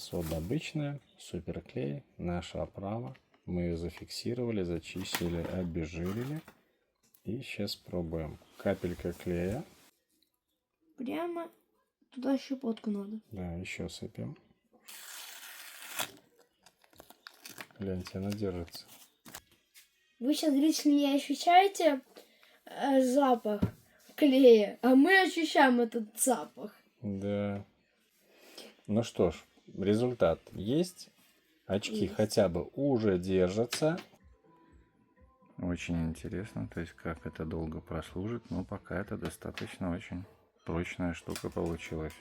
Сода обычная, суперклей, наша оправа. Мы ее зафиксировали, зачистили, обезжирили. И сейчас пробуем. Капелька клея. Прямо туда щепотку надо. Да, еще сыпем. Гляньте, она держится. Вы сейчас, зрители, не ощущаете запах клея, а мы ощущаем этот запах. Да. Ну что ж, результат есть. Очки Есть. хотя бы уже держатся. Очень интересно, то есть как это долго прослужит, но пока это достаточно очень прочная штука получилась.